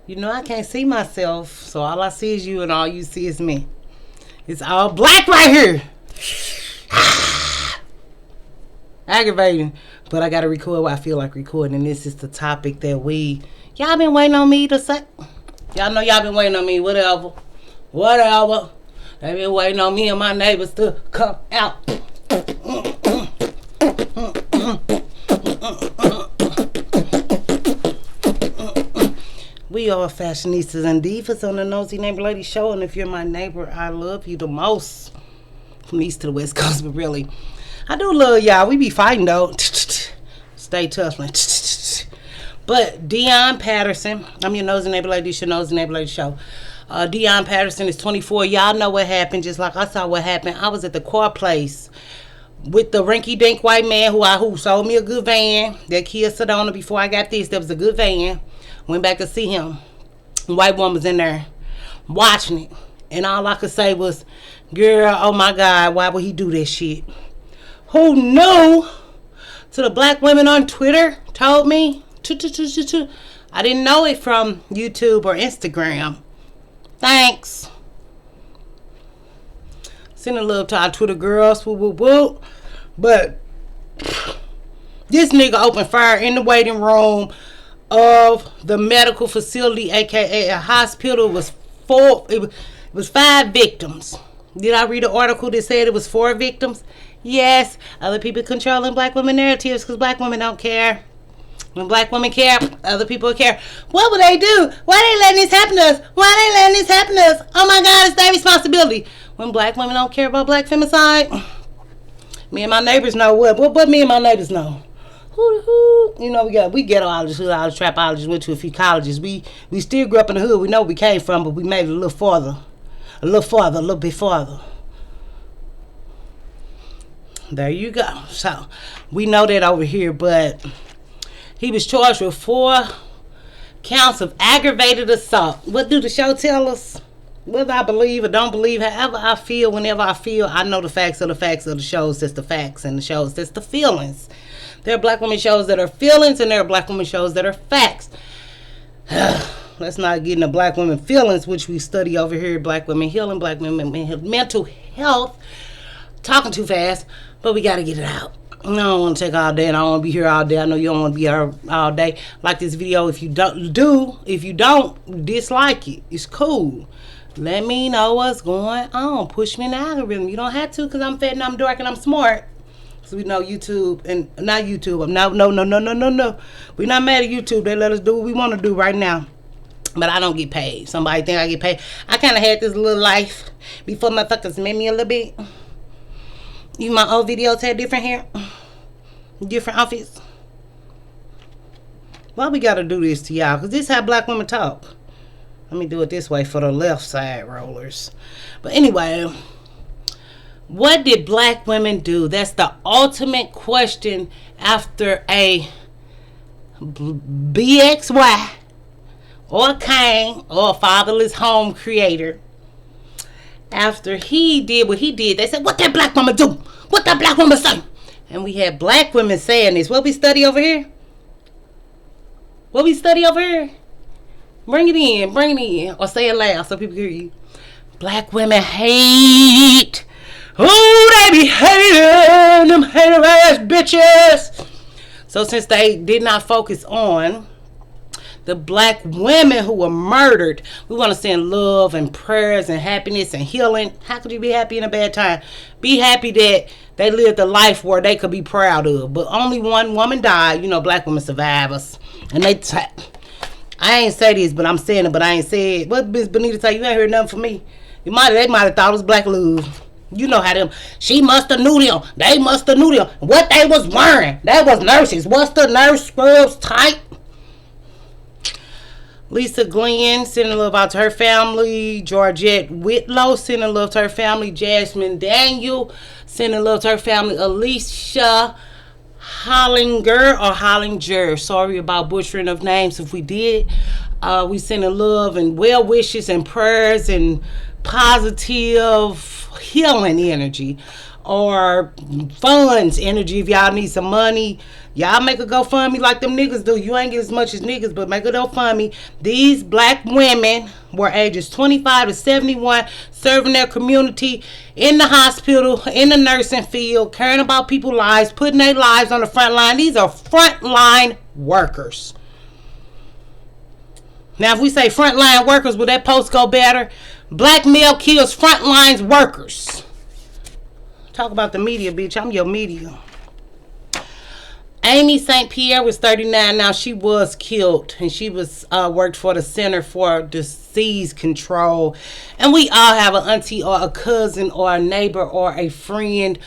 You know I can't see myself, so all I see is you and all you see is me. It's all black right here. Aggravating. But I gotta record what I feel like recording. And this is the topic that y'all been waiting on me to say. Y'all know y'all been waiting on me. Whatever. They been waiting on me and my neighbors to come out. We are fashionistas and divas on the Nosy Neighbor Lady Show. And if you're my neighbor, I love you the most. From east to the west coast, but really, I do love y'all. We be fighting though. Stay tussling. But Deion Patterson, I'm your Nosy Neighbor Lady, your Nosy Neighbor Lady Show. Deion Patterson is 24. Y'all know what happened, just like I saw what happened. I was at the car place with the rinky-dink white man who sold me a good van. That Kia Sedona before I got this. That was a good van. Went back to see him. The white woman was in there watching it. And all I could say was, girl, oh my God, why would he do this shit? Who knew? To the black women on Twitter told me. I didn't know it from YouTube or Instagram. Thanks. Sending love to our Twitter girls. Woo, woo, woo. But this nigga opened fire in the waiting room of the medical facility, aka a hospital. It was 5 victims. Did I read an article that said it was 4 victims? Yes. Other people controlling black women narratives because black women don't care. When black women care, other people care. What would they do? Why they letting this happen to us? Why they letting this happen to us? Oh my God, it's their responsibility. When black women don't care about black femicide, me and my neighbors know what me and my neighbors know. Who? You know, we ghettoologists, hoodologists, trapologists, went to a few colleges. We still grew up in the hood. We know where we came from, but we made it a little farther. A little bit farther. There you go. So, we know that over here, but he was charged with 4 counts of aggravated assault. What do the show tell us? Whether I believe or don't believe, however I feel, whenever I feel, I know the facts of the shows. That's the facts, and the shows that's the feelings. There are black women shows that are feelings, and there are black women shows that are facts. Let's not get into black women feelings, which we study over here. Black women healing, black women mental health. Talking too fast, but we got to get it out. I don't want to take all day, and I don't want to be here all day. I know you don't want to be here all day. Like this video. If you don't dislike it, it's cool. Let me know what's going on. Push me in the algorithm. You don't have to, because I'm fat and I'm dark and I'm smart. So we know YouTube, and not YouTube. No. We're not mad at YouTube. They let us do what we want to do right now. But I don't get paid. Somebody think I get paid. I kind of had this little life before motherfuckers made me a little bit. Even my old videos had different hair. Different outfits. Why we got to do this to y'all? Because this is how black women talk. Let me do it this way for the left side rollers. But anyway, what did black women do? That's the ultimate question after a BXY or Kane or a fatherless home creator. After he did what he did, they said, what that black woman do? What that black woman say? And we had black women saying this. What we study over here? Bring it in. Or say it loud so people hear you. Black women hate. Oh, they be hating them hater ass bitches. So since they did not focus on the black women who were murdered, we want to send love and prayers and happiness and healing. How could you be happy in a bad time? Be happy that they lived a life where they could be proud of. But only one woman died. You know, black women survivors. And I ain't say this, but I'm saying it, but I ain't say it. What Miss Benita tell you? You ain't heard nothing from me. They might have thought it was black love. You know how them, she must have knew them. They must have knew them. What they was wearing. That was nurses. What's the nurse scrubs tight? Lisa Glenn sending love out to her family. Georgette Whitlow sending love to her family. Jasmine Daniel sending love to her family. Alicia Hollinger. Sorry about butchering of names if we did. We sending love and well wishes and prayers and positive healing energy or funds energy. If y'all need some money, y'all make a GoFundMe like them niggas do. You ain't get as much as niggas, but make a GoFundMe. These black women were ages 25 to 71, serving their community in the hospital, in the nursing field, caring about people's lives, putting their lives on the front line. These are frontline workers. Now, if we say frontline workers, will that post go better? Black male kills frontline workers. Talk about the media, bitch. I'm your media. Amy St. Pierre was 39 now. She was killed, and she was worked for the Center for Disease Control. And we all have an auntie or a cousin or a neighbor or a friend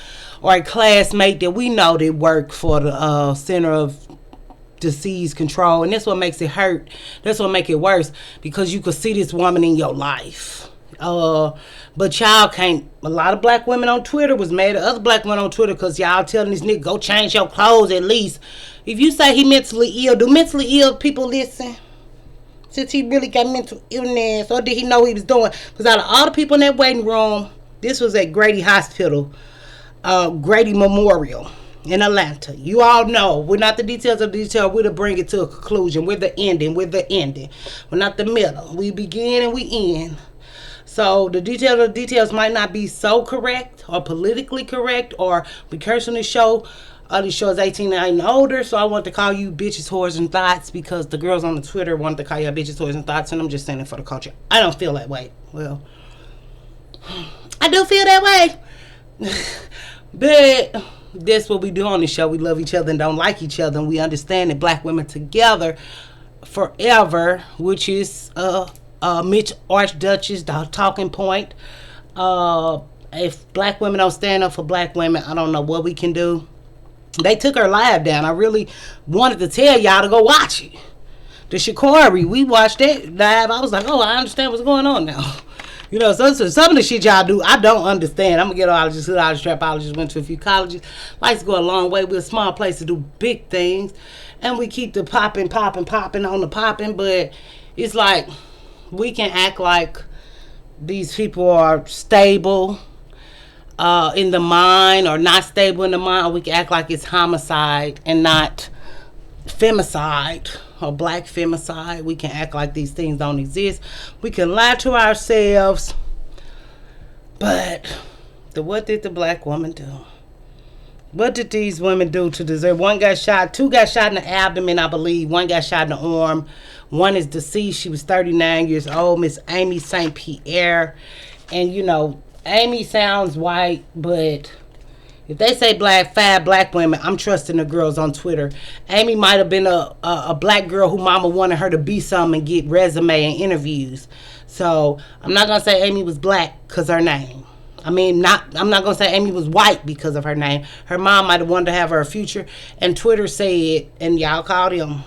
or a classmate that we know that worked for the Center of Disease Control, and that's what makes it hurt. That's what make it worse, because you could see this woman in your life. But y'all can't. A lot of black women on Twitter was mad at other black women on Twitter because y'all telling this nigga go change your clothes at least. If you say he mentally ill, do mentally ill people listen? Since he really got mental illness, or did he know what he was doing? Because out of all the people in that waiting room, this was at Grady Hospital, Grady Memorial in Atlanta. You all know we're not the details of the detail. We're to bring it to a conclusion. We're the ending. We're the ending. We're not the middle. We begin and we end. So the details might not be so correct or politically correct, or we curse on this show. This show is 18 and older, so I want to call you bitches, whores, and thoughts because the girls on the Twitter wanted to call you bitches, whores, and thoughts, and I'm just saying it for the culture. I don't feel that way. Well, I do feel that way. But that's what we do on this show. We love each other and don't like each other, and we understand that black women together forever, which is Mitch Archduchess, the talking point. If black women don't stand up for black women, I don't know what we can do. They took her live down. I really wanted to tell y'all to go watch it. The Shakari, we watched it live. I was like, oh, I understand what's going on now. You know, so some of the shit y'all do, I don't understand. I'm a ghettoologist, hoodologist, trapologist, went to a few colleges. Likes to go a long way. We're a small place to do big things. And we keep the popping on the popping. But it's like, we can act like these people are stable in the mind or not stable in the mind. Or we can act like it's homicide and not femicide or black femicide. We can act like these things don't exist. We can lie to ourselves. But what did the black woman do? What did these women do to deserve? One got shot, two got shot in the abdomen, I believe. One got shot in the arm. One is deceased. She was 39 years old, Miss Amy St. Pierre. And, you know, Amy sounds white, but if they say five black women, I'm trusting the girls on Twitter. Amy might have been a black girl who mama wanted her to be something and get resume and interviews. So I'm not going to say Amy was black because her name. I'm not going to say Amy was white because of her name. Her mom might have wanted to have her a future. And Twitter said, and y'all called him,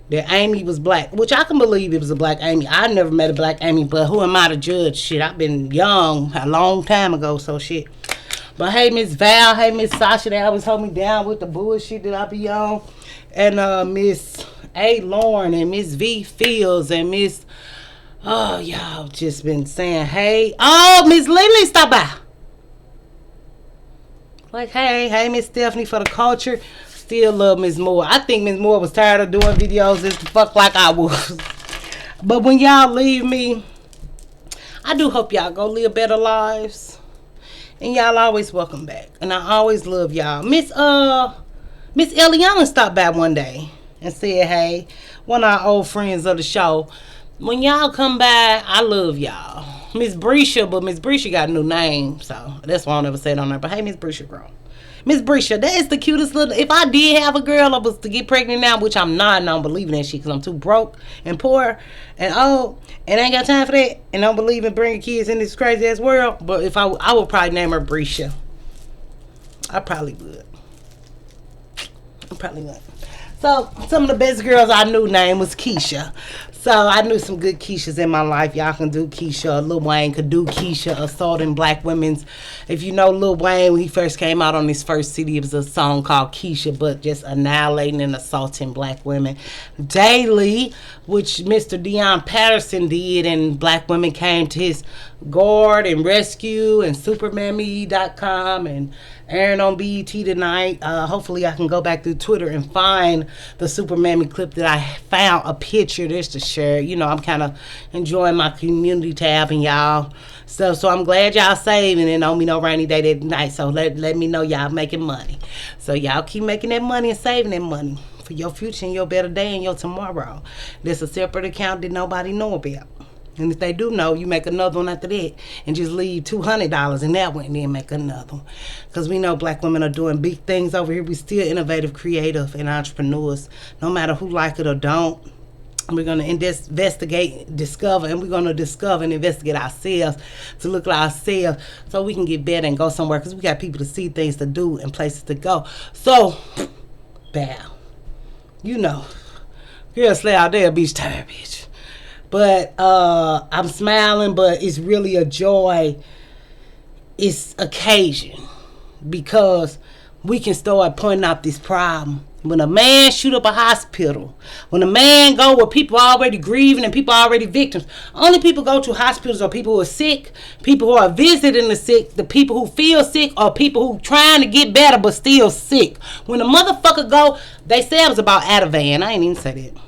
that Amy was black, which I can believe it was a black Amy. I never met a black Amy, but who am I to judge? Shit, I've been young a long time ago, so shit. But hey, Miss Val, hey, Miss Sasha, they always hold me down with the bullshit that I be on. And Miss A. Lauren and Miss V. Fields and Miss, oh, y'all just been saying, hey. Oh, Miss Lily, stop by. Like, hey, Miss Stephanie for the culture. Still love Miss Moore. I think Miss Moore was tired of doing videos as the fuck like I was. But when y'all leave me, I do hope y'all go live better lives. And y'all always welcome back. And I always love y'all. Miss Eliana stopped by one day and said, hey, one of our old friends of the show, when y'all come by, I love y'all. Miss Brescia, but Miss Brescia got a new name, so that's why I never said on there. But hey, Miss Brescia, girl. Miss Brescia, that is the cutest little... If I did have a girl, I was to get pregnant now, which I'm not, and I don't believe in that shit because I'm too broke and poor and old and ain't got time for that and don't believe in bringing kids in this crazy-ass world. But if I would probably name her Brescia. I probably would. So, some of the best girls I knew name was Keisha. So, I knew some good Keishas in my life. Y'all can do Keisha. Lil Wayne could do Keisha, assaulting black women's. If you know Lil Wayne, when he first came out on his first CD, it was a song called Keisha, but just annihilating and assaulting black women daily, which Mr. Deion Patterson did, and black women came to his Guard and Rescue and supermammy.com and airing on BET tonight. Hopefully I can go back through Twitter and find the Super Mammy clip that I found a picture just to share. You know, I'm kind of enjoying my community tab and y'all stuff. So I'm glad y'all saving and don't be no rainy day that night. So let me know y'all making money. So y'all keep making that money and saving that money for your future and your better day and your tomorrow. There's a separate account that nobody know about. And if they do know, you make another one after that and just leave $200 in that one and then make another one. Because we know black women are doing big things over here. We still innovative, creative, and entrepreneurs. No matter who like it or don't. We're going to investigate, discover, and we're going to discover and investigate ourselves to look at ourselves so we can get better and go somewhere because we got people to see, things to do, and places to go. So, bow. You know, girls lay out there, bitch, tired, bitch. But I'm smiling, but it's really a joy. It's occasion because we can start pointing out this problem. When a man shoot up a hospital, when a man go where people are already grieving and people are already victims, only people go to hospitals are people who are sick, people who are visiting the sick, the people who feel sick, or people who trying to get better but still sick. When a motherfucker go, they say it was about Adtivan. I ain't even say that.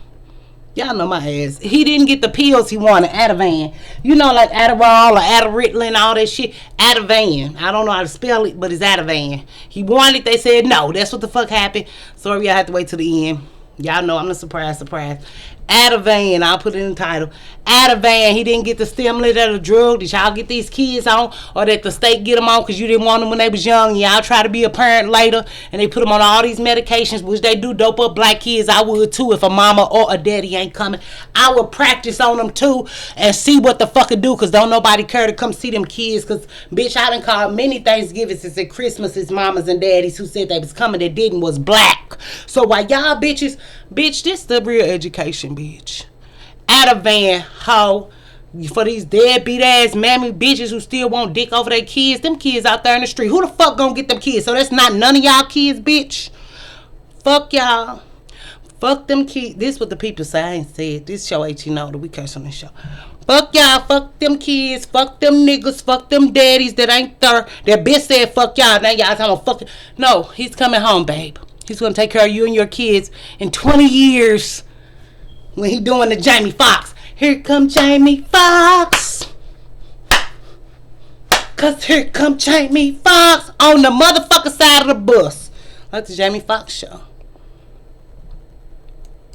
Y'all know my ass. He didn't get the pills he wanted, Adtivan. You know, like Adderall or Adderall and all that shit. Adtivan. I don't know how to spell it, but it's Adtivan. He wanted it. They said no. That's what the fuck happened. Sorry, I have to wait till the end. Y'all know I'm the surprise. Adtivan, I'll put it in the title. Adtivan, he didn't get the stimulant or the drug that y'all get these kids on, or that the state get them on because you didn't want them when they was young. Y'all try to be a parent later, and they put them on all these medications, which they do dope up black kids. I would too if a mama or a daddy ain't coming. I would practice on them too and see what the fuck it do, because don't nobody care to come see them kids, because bitch, I done called many Thanksgivings and Christmases, mamas and daddies who said they was coming that didn't was black. So while y'all bitches, bitch, this the real education, bitch. Adtivan, hoe, for these deadbeat ass mammy bitches who still want dick over their kids. Them kids out there in the street, who the fuck gonna get them kids? So that's not none of y'all kids, bitch. Fuck y'all. Fuck them kids. This what the people say. I ain't said this show ain't, you know, that we curse on this show. Fuck y'all, fuck them kids, fuck them niggas, fuck them daddies that ain't there. That bitch said fuck y'all, now y'all talking fuck. No, he's coming home, babe. He's gonna take care of you and your kids in 20 years when he doing the Jamie Foxx. Here come Jamie Foxx. Cause here come Jamie Foxx on the motherfucker side of the bus. Like the Jamie Foxx show.